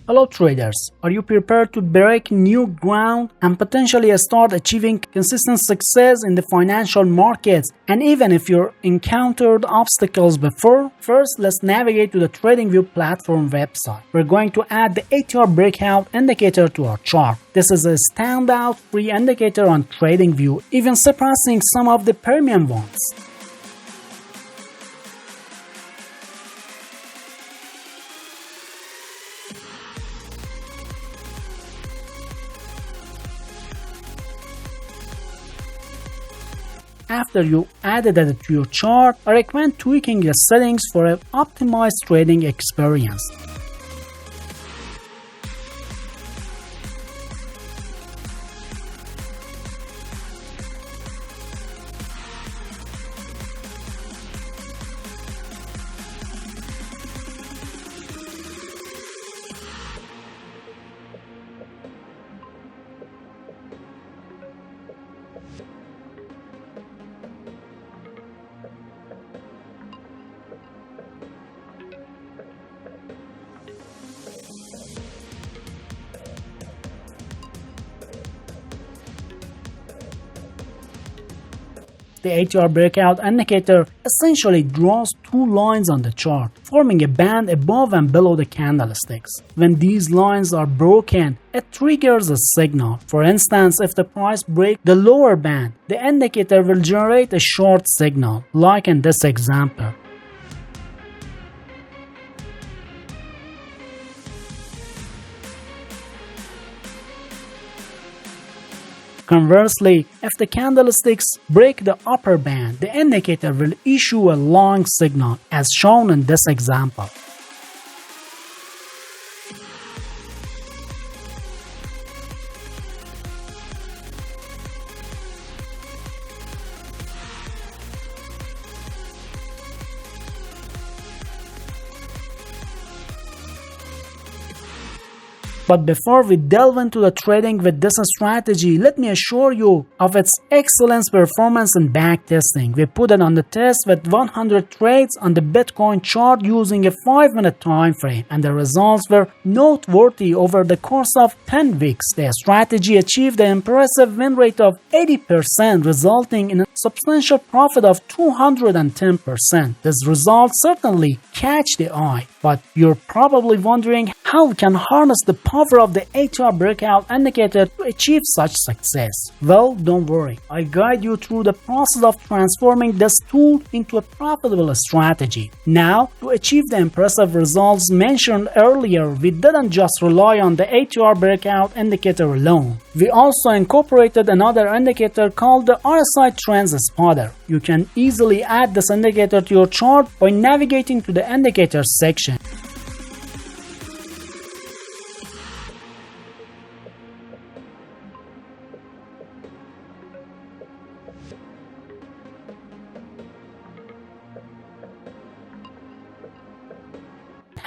Hello traders, are you prepared to break new ground and potentially start achieving consistent success in the financial markets? And even if you encountered obstacles before, first let's navigate to the TradingView platform website. We're going to add the ATR breakout indicator to our chart. This is a standout free indicator on TradingView, even surpassing some of the premium ones. After you added it to your chart, I recommend tweaking the settings for an optimized trading experience. The ATR breakout indicator essentially draws two lines on the chart, forming a band above and below the candlesticks. When these lines are broken, it triggers a signal. For instance, if the price breaks the lower band, the indicator will generate a short signal, like in this example. Conversely, if the candlesticks break the upper band, the indicator will issue a long signal, as shown in this example. But before we delve into the trading with this strategy, let me assure you of its excellent performance in backtesting. We put it on the test with 100 trades on the Bitcoin chart using a 5-minute time frame, and the results were noteworthy over the course of 10 weeks. The strategy achieved an impressive win rate of 80%, resulting in a substantial profit of 210%. This result certainly catch the eye, but you're probably wondering how we can harness the power of the ATR breakout indicator to achieve such success. Well, don't worry, I guide you through the process of transforming this tool into a profitable strategy. Now, to achieve the impressive results mentioned earlier, we didn't just rely on the ATR breakout indicator alone. We also incorporated another indicator called the RSI Trends Spotter. You can easily add this indicator to your chart by navigating to the indicators section.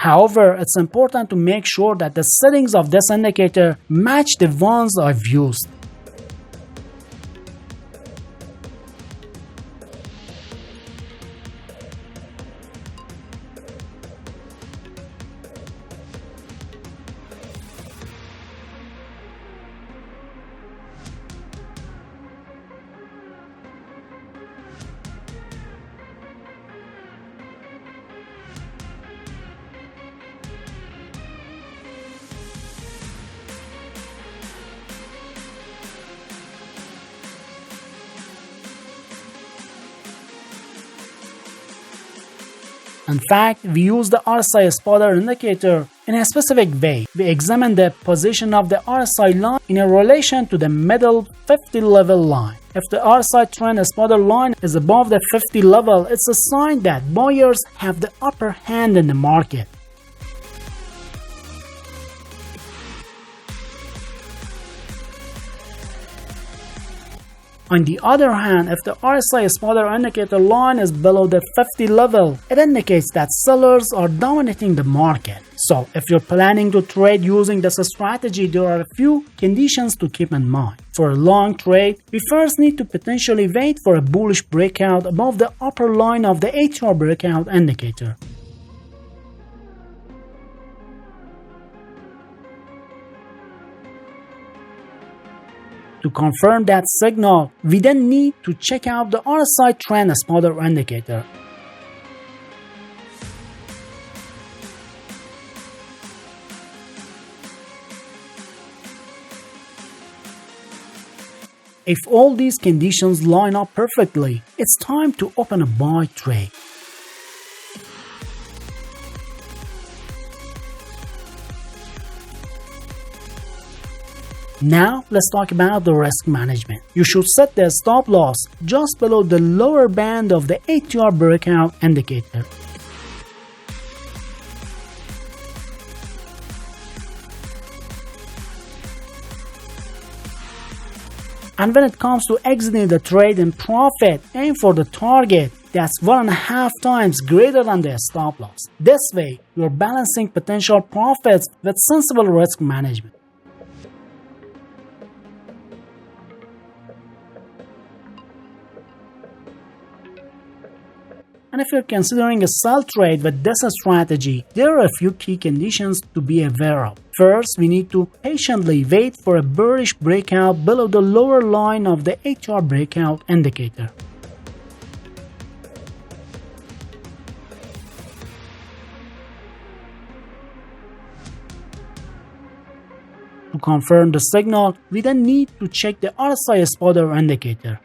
However, it's important to make sure that the settings of this indicator match the ones I've used. In fact, we use the RSI spotter indicator in a specific way. We examine the position of the RSI line in relation to the middle 50 level line. If the RSI trend spotter line is above the 50 level, it's a sign that buyers have the upper hand in the market. On the other hand, if the RSI spotter indicator line is below the 50 level, it indicates that sellers are dominating the market. So, if you're planning to trade using this strategy, there are a few conditions to keep in mind. For a long trade, we first need to potentially wait for a bullish breakout above the upper line of the ATR breakout indicator. To confirm that signal, we then need to check out the RSI trend spotter indicator. If all these conditions line up perfectly, it's time to open a buy trade. Now, let's talk about the risk management. You should set the stop loss just below the lower band of the ATR breakout indicator. And when it comes to exiting the trade in profit, aim for the target that's 1.5 times greater than the stop loss. This way, you're balancing potential profits with sensible risk management. And if you're considering a sell trade with this strategy, there are a few key conditions to be aware of. First, we need to patiently wait for a bearish breakout below the lower line of the ATR breakout indicator. To confirm the signal, we then need to check the RSI spotter indicator.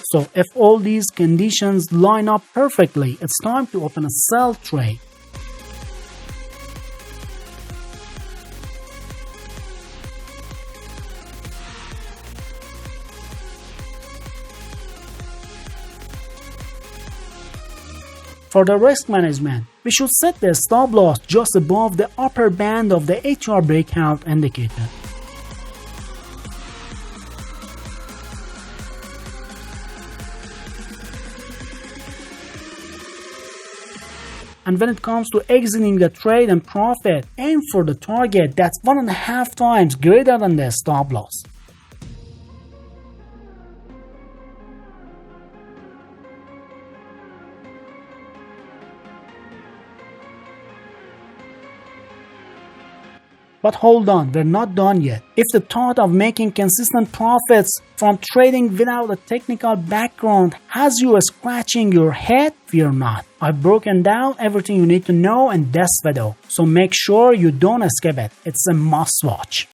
So if all these conditions line up perfectly, it's time to open a sell trade. For the risk management, we should set the stop loss just above the upper band of the ATR breakout indicator. And when it comes to exiting the trade and profit, aim for the target that's 1.5 times greater than the stop loss. But hold on, we're not done yet. If the thought of making consistent profits from trading without a technical background has you scratching your head, fear not. I've broken down everything you need to know in this video, so make sure you don't skip it. It's a must watch.